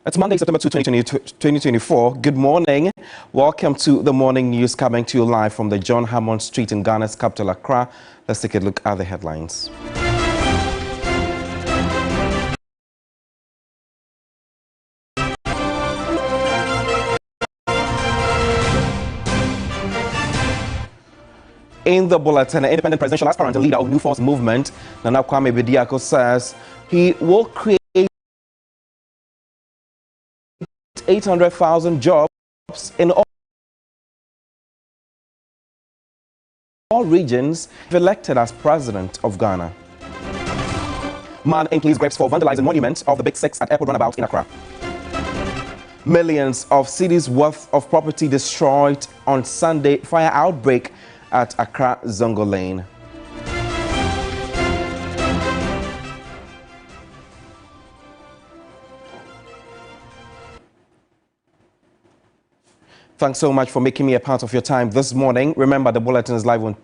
It's Monday, September 2, 2024. Good morning. Welcome to the morning news coming to you live from the John Hammond Street in Ghana's capital, Accra. Let's take a look at the headlines. In the bulletin, an independent presidential aspirant and leader of New Force Movement, Nkrumah Manifesto, says he will create 800,000 jobs in all regions if elected as president of Ghana. Man in police grapes for vandalizing monument of the Big Six at Airport Runabout in Accra. Millions of cedis worth of property destroyed on Sunday fire outbreak at Accra Zongo Lane. Thanks so much for making me a part of your time this morning. Remember, the bulletin is live on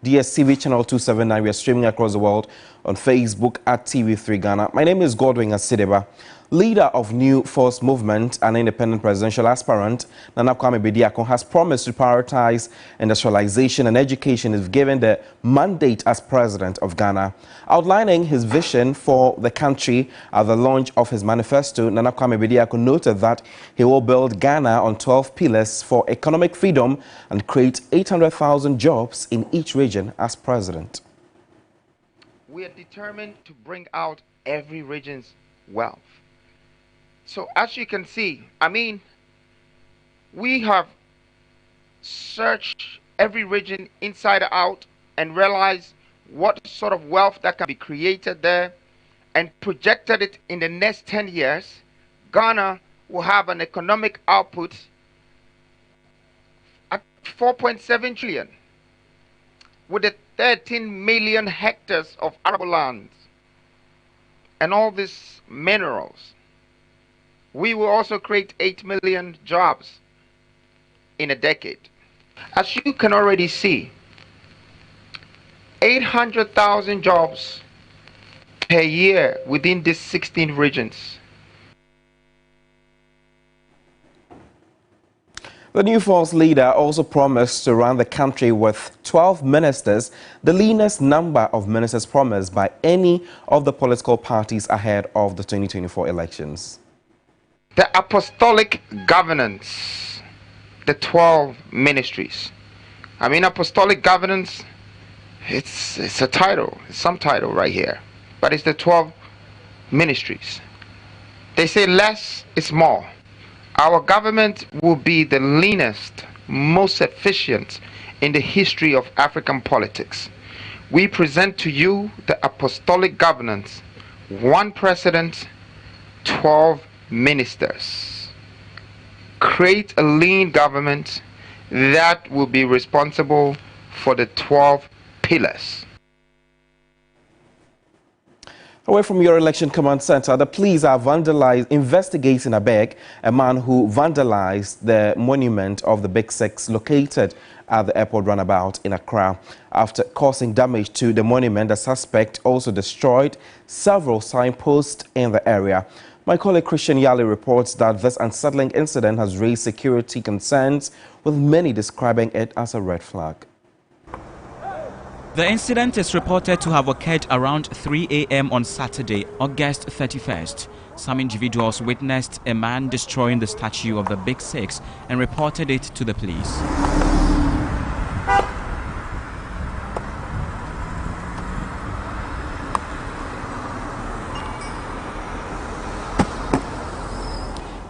DSTV channel 279. We are streaming across the world on Facebook at TV3 Ghana. My name is Godwin Asideba. Leader of New Force Movement and independent presidential aspirant, Nkrumah Manifesto has promised to prioritize industrialization and education if given the mandate as president of Ghana. Outlining his vision for the country at the launch of his manifesto, Nkrumah Manifesto noted that he will build Ghana on 12 pillars for economic freedom and create 800,000 jobs in each region as president. We are determined to bring out every region's wealth. So as you can see, we have searched every region inside out and realized what sort of wealth that can be created there and projected it in the next 10 years. Ghana will have an economic output at 4.7 trillion with the 13 million hectares of arable land and all these minerals. We will also create 8 million jobs in a decade. As you can already see, 800,000 jobs per year within these 16 regions. The New Force leader also promised to run the country with 12 ministers, the leanest number of ministers promised by any of the political parties ahead of the 2024 elections. The Apostolic Governance, the 12 ministries. Apostolic Governance, it's a title, it's some title right here, but it's the 12 ministries. They say less is more. Our government will be the leanest, most efficient in the history of African politics. We present to you the Apostolic Governance, 1 president, 12 ministers. Create a lean government that will be responsible for the 12 pillars. Away from your election command center, the police are investigating a man who vandalized the monument of the Big Six located at the airport runabout in Accra. After causing damage to the monument, the suspect also destroyed several signposts in the area. My colleague Christian Yali reports that this unsettling incident has raised security concerns, with many describing it as a red flag. The incident is reported to have occurred around 3 a.m. on Saturday, August 31st. Some individuals witnessed a man destroying the statue of the Big Six and reported it to the police.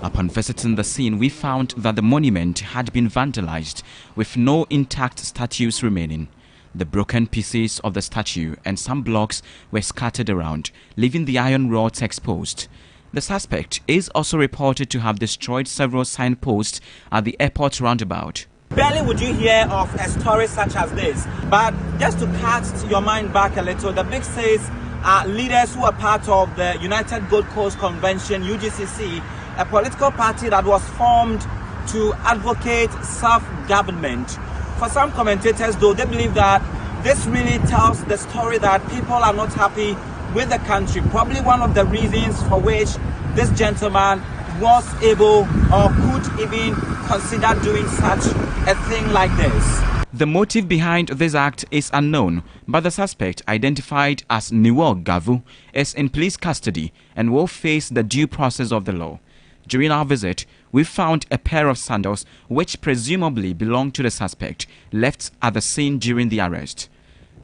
Upon visiting the scene, we found that the monument had been vandalized, with no intact statues remaining. The broken pieces of the statue and some blocks were scattered around, leaving the iron rods exposed. The suspect is also reported to have destroyed several signposts at the airport roundabout. Barely would you hear of a story such as this, but just to cast your mind back a little, the Big Six are leaders who are part of the United Gold Coast Convention, UGCC, a political party that was formed to advocate self-government. For some commentators, though, they believe that this really tells the story that people are not happy with the country. Probably one of the reasons for which this gentleman was able or could even consider doing such a thing like this. The motive behind this act is unknown, but the suspect, identified as Niwo Gavu, is in police custody and will face the due process of the law. During our visit, we found a pair of sandals which presumably belonged to the suspect, left at the scene during the arrest.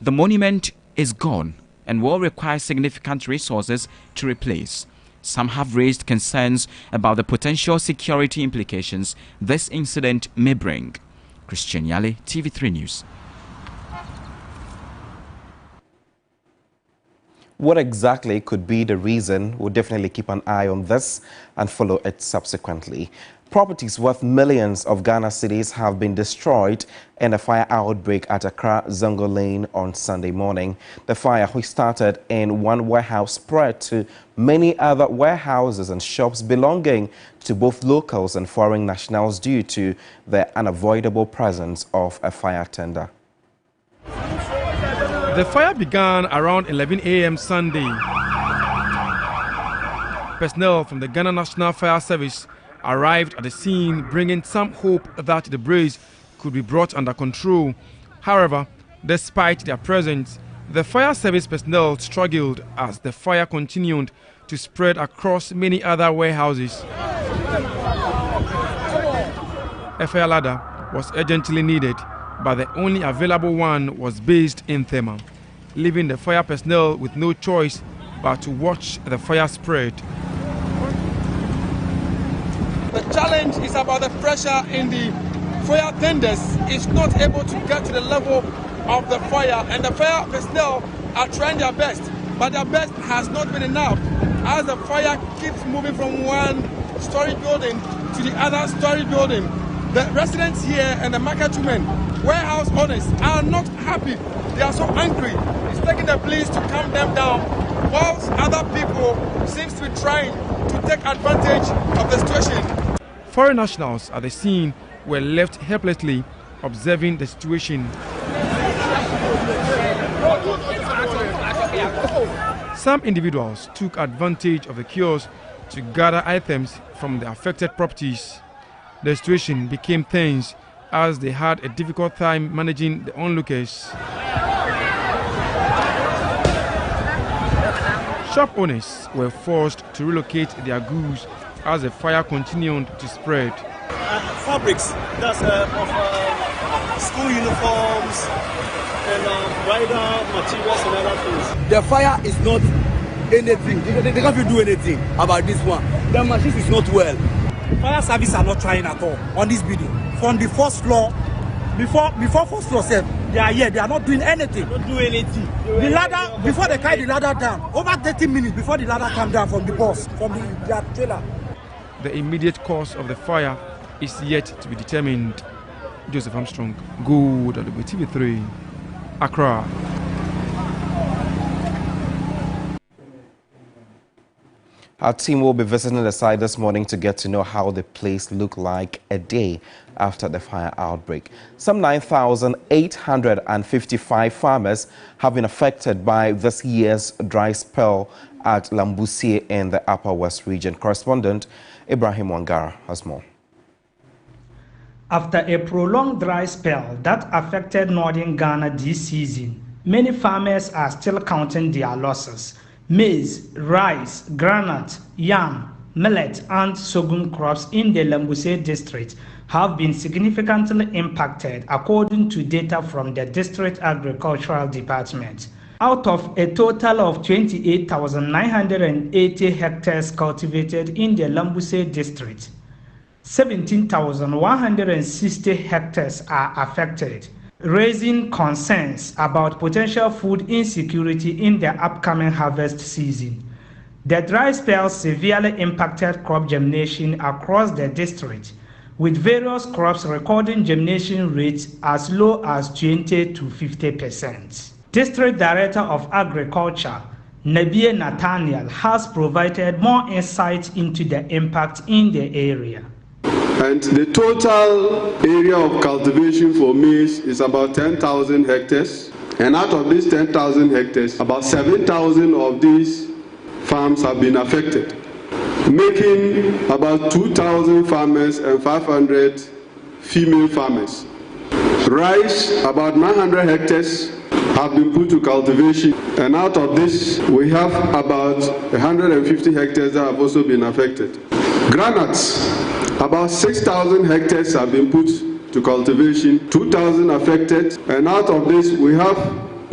The monument is gone and will require significant resources to replace. Some have raised concerns about the potential security implications this incident may bring. Christian Yale, TV3 News. What exactly could be the reason? We'll definitely keep an eye on this and follow it subsequently. Properties worth millions of Ghana cedis have been destroyed in a fire outbreak at Accra Zongo Lane on Sunday morning. The fire, which started in one warehouse, spread to many other warehouses and shops belonging to both locals and foreign nationals due to the unavoidable presence of a fire tender. The fire began around 11 a.m. Sunday. Personnel from the Ghana National Fire Service arrived at the scene, bringing some hope that the blaze could be brought under control. However, despite their presence, the fire service personnel struggled as the fire continued to spread across many other warehouses. A fire ladder was urgently needed, but the only available one was based in Tema, leaving the fire personnel with no choice but to watch the fire spread. The challenge is about the pressure in the fire tenders. It's not able to get to the level of the fire, and the fire personnel are trying their best, but their best has not been enough as the fire keeps moving from one story building to the other story building. The residents here and the market women, warehouse owners, are not happy. They are so angry. It's taking the police to calm them down, whilst other people seems to be trying to take advantage of the situation. Foreign nationals at the scene were left helplessly observing the situation. Some individuals took advantage of the chaos to gather items from the affected properties. The situation became tense as they had a difficult time managing the onlookers. Shop owners were forced to relocate their goods as the fire continued to spread. Fabrics, that's of school uniforms and rider materials and other things. The fire is not anything. They can't do anything about this one. The machine is not well. Fire service are not trying at all on this building. From the first floor, before first floor set, they are here. They are not doing anything. Not do anything. The ladder, before they carry the ladder down, over 30 minutes before the ladder come down from the bus, from their trailer. The immediate cause of the fire is yet to be determined. Joseph Armstrong, Good at TV3, Accra. Our team will be visiting the site this morning to get to know how the place looked like a day after the fire outbreak. Some 9,855 farmers have been affected by this year's dry spell at Lambus in the Upper West region. Correspondent Ibrahim Wangara has more. After a prolonged dry spell that affected northern Ghana this season, many farmers are still counting their losses. Maize, rice, groundnut, yam, millet, and sorghum crops in the Lambus district have been significantly impacted, according to data from the District Agricultural Department. Out of a total of 28,980 hectares cultivated in the Lambus district, 17,160 hectares are affected, raising concerns about potential food insecurity in the upcoming harvest season. The dry spell severely impacted crop germination across the district, with various crops recording germination rates as low as 20 to 50%. District Director of Agriculture, Nabie Nathaniel, has provided more insight into the impact in the area. And the total area of cultivation for maize is about 10,000 hectares. And out of these 10,000 hectares, about 7,000 of these farms have been affected. making about 2,000 farmers and 500 female farmers. Rice, about 900 hectares have been put to cultivation, and out of this we have about 150 hectares that have also been affected. Granuts, about 6,000 hectares have been put to cultivation, 2,000 affected, and out of this we have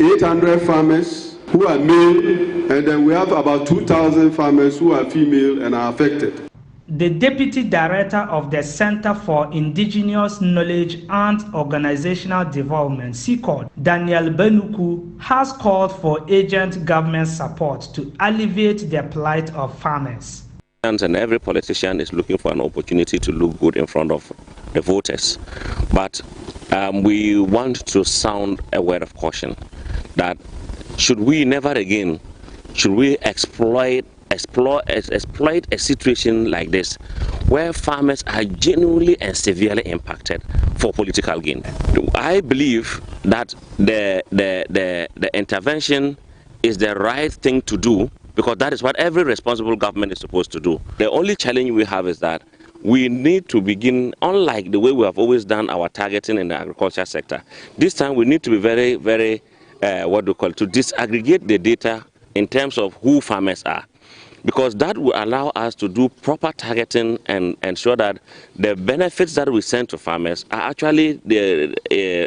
800 farmers who are male, and then we have about 2,000 farmers who are female and are affected. The Deputy Director of the Center for Indigenous Knowledge and Organizational Development, CICOD, Daniel Benuku, has called for urgent government support to alleviate the plight of farmers. And every politician is looking for an opportunity to look good in front of the voters. But we want to sound a word of caution that should we exploit a situation like this where farmers are genuinely and severely impacted for political gain. I believe that the intervention is the right thing to do, because that is what every responsible government is supposed to do. The only challenge we have is that we need to begin, unlike the way we have always done our targeting in the agriculture sector, this time we need to be very, very, to disaggregate the data in terms of who farmers are, because that will allow us to do proper targeting and ensure that the benefits that we send to farmers are actually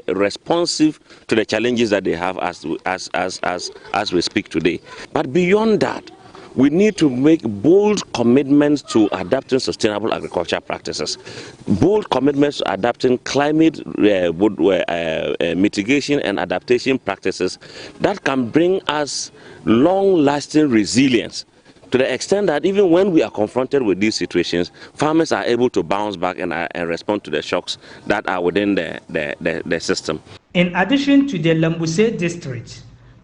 responsive to the challenges that they have as we speak today. But beyond that, we need to make bold commitments to adapting sustainable agriculture practices, bold commitments to adapting climate mitigation and adaptation practices that can bring us long-lasting resilience, to the extent that even when we are confronted with these situations, farmers are able to bounce back and respond to the shocks that are within the system. In addition to the Lambus district,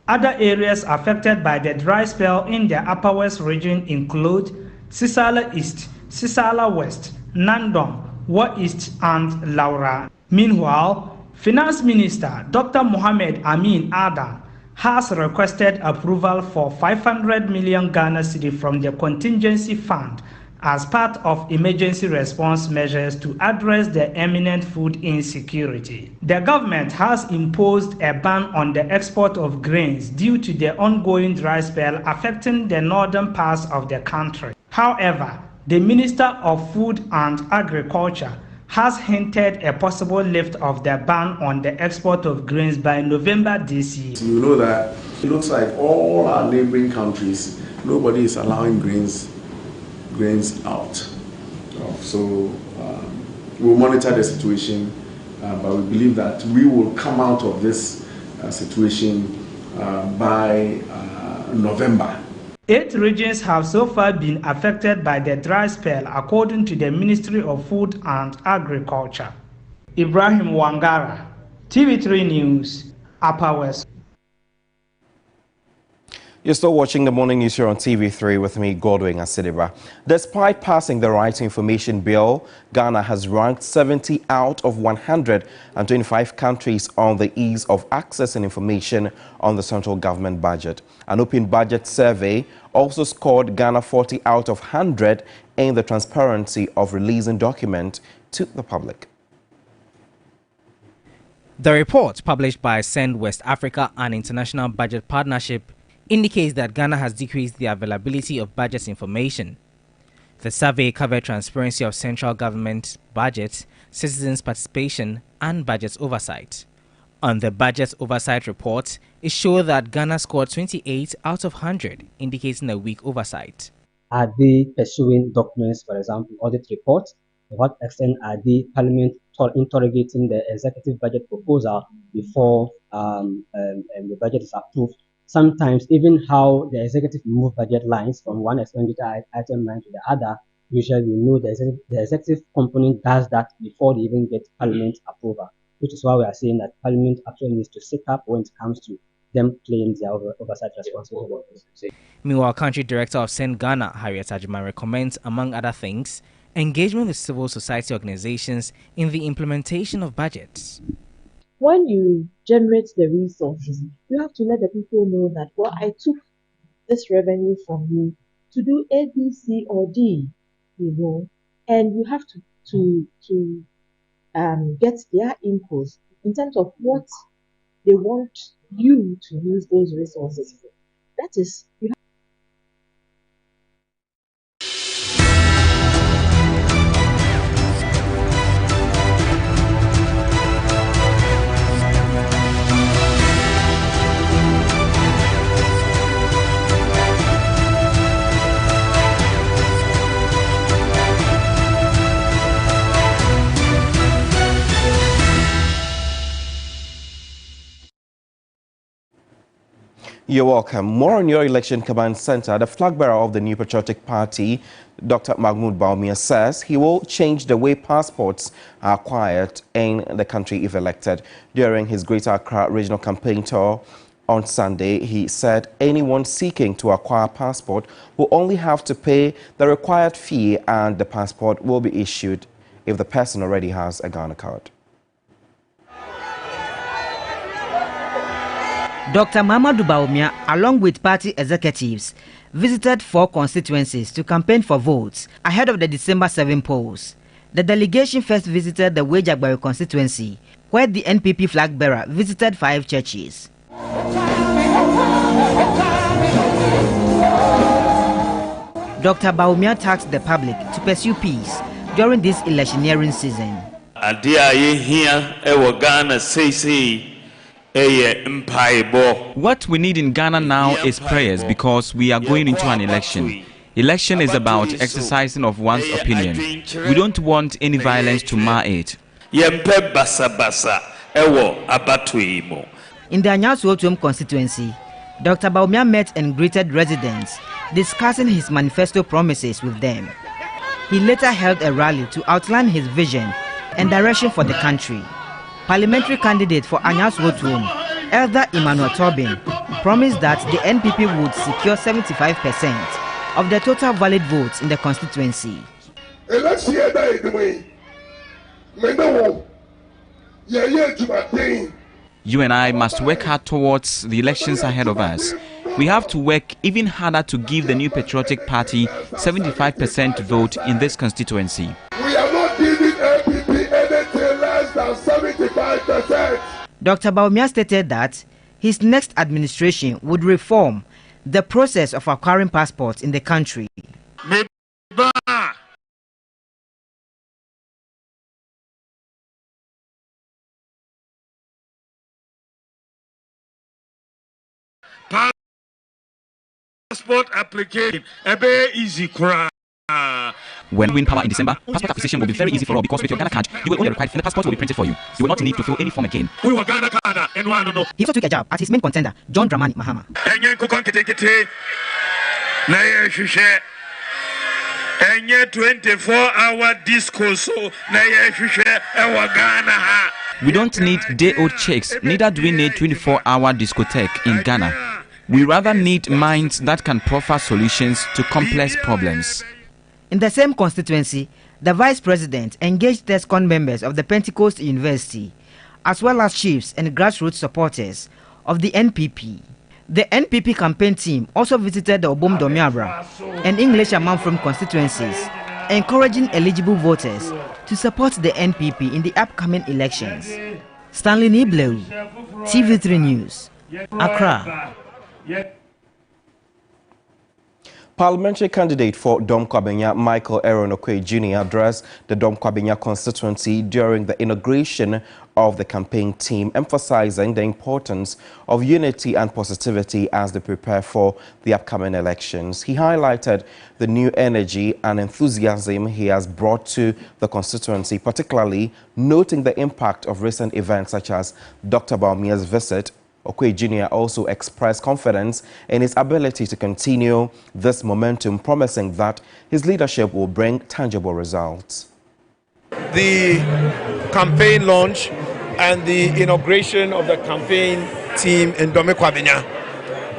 other areas affected by the dry spell in the Upper West region include Sisala East, Sisala West, Nandong, Wa East, and Laura. Meanwhile, Finance Minister Dr. Mohamed Amin Adam has requested approval for 500 million Ghana cedi from the contingency fund as part of emergency response measures to address the imminent food insecurity. The government has imposed a ban on the export of grains due to the ongoing dry spell affecting the northern parts of the country. However, the Minister of Food and Agriculture has hinted a possible lift of the ban on the export of grains by November this year. You know that it looks like all our neighboring countries, nobody is allowing grains out. So we'll monitor the situation, but we believe that we will come out of this situation by November. 8 regions have so far been affected by the dry spell, according to the Ministry of Food and Agriculture. Ibrahim Wangara, TV3 News, Upper West. You're still watching the morning news here on TV3 with me, Godwin Asideba. Despite passing the Right to Information Bill, Ghana has ranked 70 out of 125 countries on the ease of accessing information on the central government budget. An open budget survey also scored Ghana 40 out of 100 in the transparency of releasing documents to the public. The report, published by Send West Africa and International Budget Partnership, indicates that Ghana has decreased the availability of budget information. The survey covered transparency of central government budgets, citizens' participation, and budget oversight. On the budget oversight report, it showed that Ghana scored 28 out of 100, indicating a weak oversight. Are they pursuing documents, for example, audit reports? To what extent are the Parliament interrogating the executive budget proposal before the budget is approved? Sometimes even how the executive move budget lines from one expenditure item line to the other, usually we know the executive component does that before they even get Parliament approval, which is why we are saying that Parliament actually needs to sit up when it comes to them playing their oversight responsibilities. Meanwhile, Country Director of Send Ghana, Harriet Ajiman, recommends, among other things, engagement with civil society organizations in the implementation of budgets. When you generate the resources, you have to let the people know that, well, I took this revenue from you to do A, B, C, or D, and you have to get their inputs in terms of what they want you to use those resources for. That is, you have You're welcome. More on your election command center. The flag bearer of the New Patriotic Party, Dr. Mahamudu Bawumia, says he will change the way passports are acquired in the country if elected. During his Greater Accra regional campaign tour on Sunday, he said anyone seeking to acquire a passport will only have to pay the required fee and the passport will be issued if the person already has a Ghana card. Dr. Mahamudu Bawumia, along with party executives, visited 4 constituencies to campaign for votes ahead of the December 7 polls. The delegation first visited the Wejagbari constituency, where the NPP flag bearer visited 5 churches. Dr. Bawumia tasked the public to pursue peace during this electioneering season. What we need in Ghana now is prayers because we are going into an election. Election is about exercising of one's opinion. We don't want any violence to mar it. In the Anyasuotuom constituency, Dr. Bawumia met and greeted residents, discussing his manifesto promises with them. He later held a rally to outline his vision and direction for the country. Parliamentary candidate for Anyasuotuom, Elder Emmanuel Tobin, promised that the NPP would secure 75% of the total valid votes in the constituency. You and I must work hard towards the elections ahead of us. We have to work even harder to give the New Patriotic Party 75% vote in this constituency. We are not giving NPP anything less than 75%. Dr. Bawumia stated that his next administration would reform the process of acquiring passports in the country. Passport application, easy. When we win power in December, passport acquisition will be very easy for all because with your Ghana card, you will only require the passport will be printed for you. You will not need to fill any form again. He also took a job at his main contender, John Dramani Mahama. Enye 24-hour disco so na yehwehwe ewa Ghana ha. We don't need day-old chicks, neither do we need 24-hour discotheque in Ghana. We rather need minds that can proffer solutions to complex problems. In the same constituency, the vice president engaged TESCON members of the Pentecost University, as well as chiefs and grassroots supporters of the NPP. The NPP campaign team also visited the Obom Domiabra and English Amanfrom constituencies, encouraging eligible voters to support the NPP in the upcoming elections. Stanley Niblew, TV3 News, Accra. Parliamentary candidate for Dom Kwabenya, Michael Aaron Okoye Jr. addressed the Dom Kwabenya constituency during the inauguration of the campaign team, emphasizing the importance of unity and positivity as they prepare for the upcoming elections. He highlighted the new energy and enthusiasm he has brought to the constituency, particularly noting the impact of recent events such as Dr. Bawumia's visit. Okoye Jr. also expressed confidence in his ability to continue this momentum, promising that his leadership will bring tangible results. The campaign launch and the inauguration of the campaign team in Dome Kwabenya.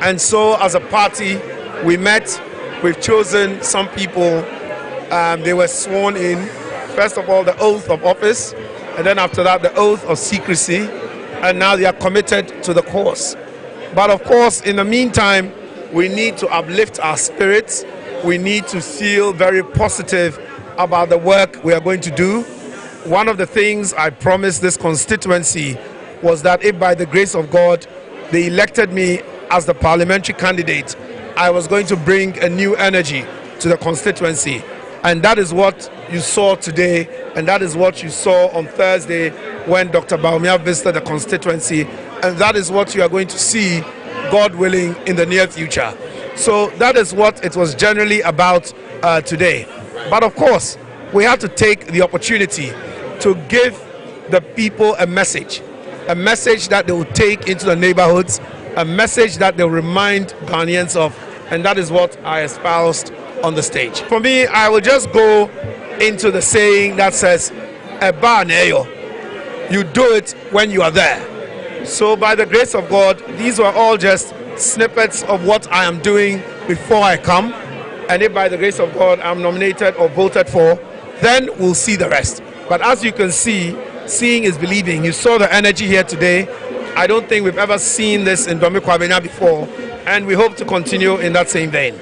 And so as a party, we met, we've chosen some people, they were sworn in. First of all, the oath of office, and then after that, the oath of secrecy. And now they are committed to the cause. But of course, in the meantime, we need to uplift our spirits we need to feel very positive about the work we are going to do. One of the things I promised this constituency was that if by the grace of God they elected me as the parliamentary candidate, I was going to bring a new energy to the constituency. And that is what you saw today, and that is what you saw on Thursday when Dr. Bawumia visited the constituency, and that is what you are going to see, God willing, in the near future. So that is what it was generally about today. But of course, we have to take the opportunity to give the people a message that they will take into the neighborhoods, a message that they'll remind Ghanaians of, and that is what I espoused on the stage. For me, I will just go into the saying that says, "Eba neyo." You do it when you are there. So by the grace of God, these were all just snippets of what I am doing before I come. And if by the grace of God I'm nominated or voted for, then we'll see the rest. But as you can see, seeing is believing. You saw the energy here today. I don't think we've ever seen this in Domi Kwabena before, and we hope to continue in that same vein.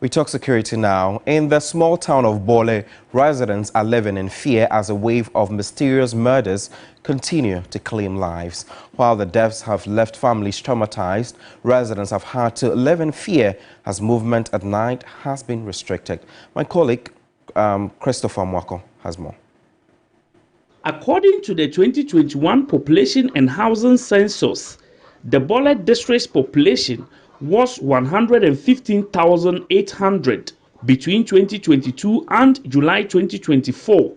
We talk security now. In the small town of Bolet, residents are living in fear as a wave of mysterious murders continue to claim lives. While the deaths have left families traumatized, residents have had to live in fear as movement at night has been restricted. My colleague, Christopher Mwako, has more. According to the 2021 Population and Housing Census, the Bolet district's population was 115,800 between 2022 and July 2024.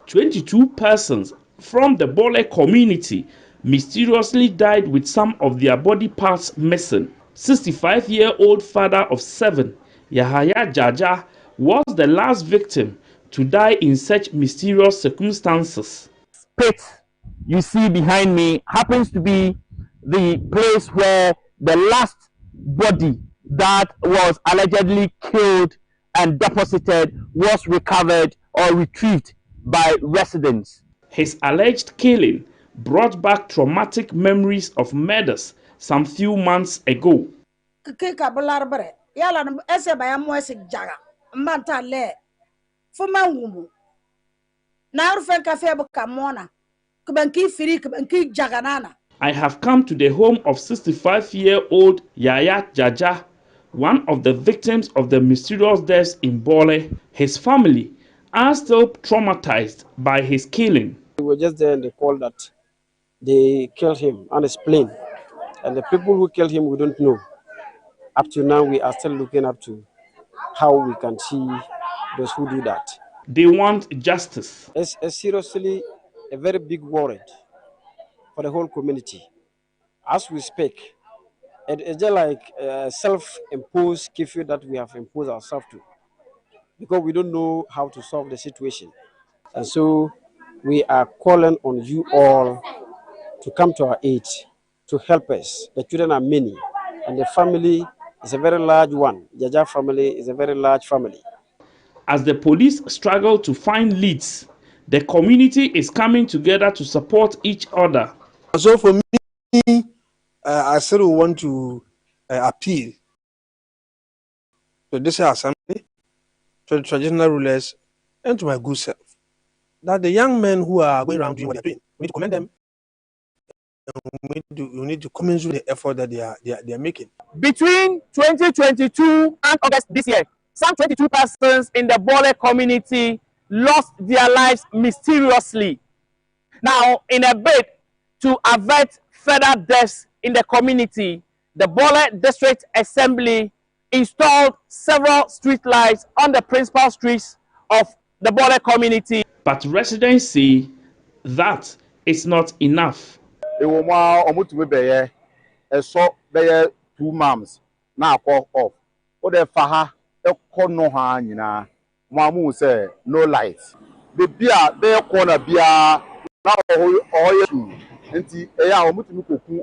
22 persons from the Bolet community mysteriously died with some of their body parts missing. 65-year-old father of 7, Yahaya Jaja, was the last victim to die in such mysterious circumstances. Pit you see behind me happens to be the place where the last body that was allegedly killed and deposited was recovered or retrieved by residents. His alleged killing brought back traumatic memories of murders some few months ago. I have come to the home of 65-year-old Yaya Jaja, one of the victims of the mysterious deaths in Bolet. His family are still traumatized by his killing. We were just there and they called that they killed him unexplained. And the people who killed him, we don't know. Up to now, we are still looking up to how we can see those who do that. They want justice. It's seriously a very big worry for the whole community. As we speak, it's just like a self-imposed curfew that we have imposed ourselves to, because we don't know how to solve the situation. And so we are calling on you all to come to our aid, to help us. The children are many, and the family is a very large one. Jaja family is a very large family. As the police struggle to find leads, the community is coming together to support each other. So for me, I still want to appeal to this assembly, to the traditional rulers, and to my good self, that the young men who are going around doing what they're doing, we need to commend them. We need to commensurate the effort that they are making. Between 2022 and August this year, some 22 persons in the Bolet community lost their lives mysteriously. Now, in a bid to avert further deaths in the community, the Bolet District Assembly installed several street lights on the principal streets of the Bolet community. But residents say that is not enough. 2 months now call off. What the faha no lights. the beer they corner beer now oil nti eya omutumi kokun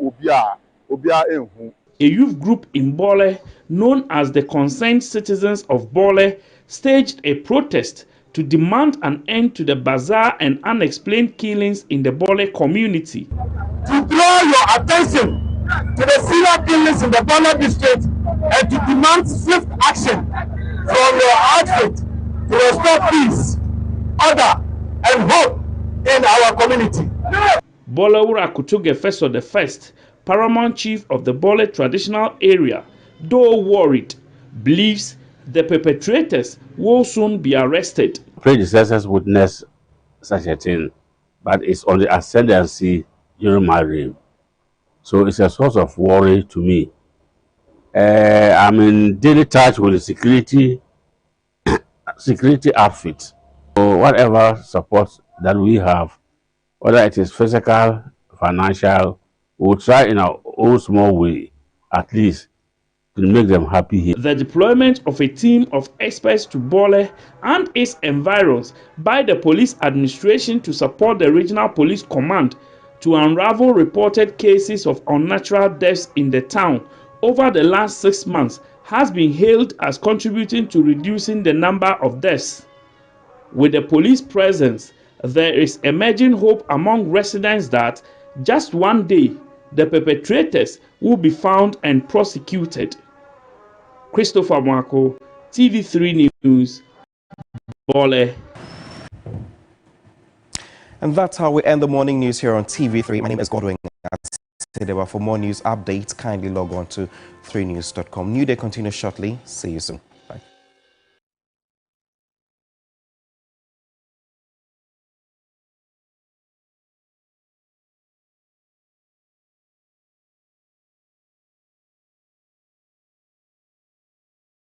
obia enhu. A youth group in Bolet, known as the Concerned Citizens of Bolet, staged a protest to demand an end to the bizarre and unexplained killings in the Bolet community. To draw your attention to the serial killings in the Bolet district and to demand swift action from your outfit to restore peace, order, and hope in our community. Bolawura Kutuge Feso the First, paramount chief of the Bolet traditional area, though worried, believes the perpetrators will soon be arrested. Predecessors witnessed such a thing, but it's on the ascendancy during my reign. So it's a source of worry to me. I'm in daily touch with the security outfit. So whatever support that we have, whether it is physical, financial, we'll try in our own small way, at least, to make them happy here. The deployment of a team of experts to Bolet and its environs by the police administration to support the regional police command to unravel reported cases of unnatural deaths in the town over the last 6 months has been hailed as contributing to reducing the number of deaths. With the police presence, there is emerging hope among residents that just one day the perpetrators will be found and prosecuted. Christopher Marco, TV3 News, Bolet. And that's how we end the morning news here on TV3. My name is Godwin. For more news updates, kindly log on to 3news.com. New day continues shortly. See you soon.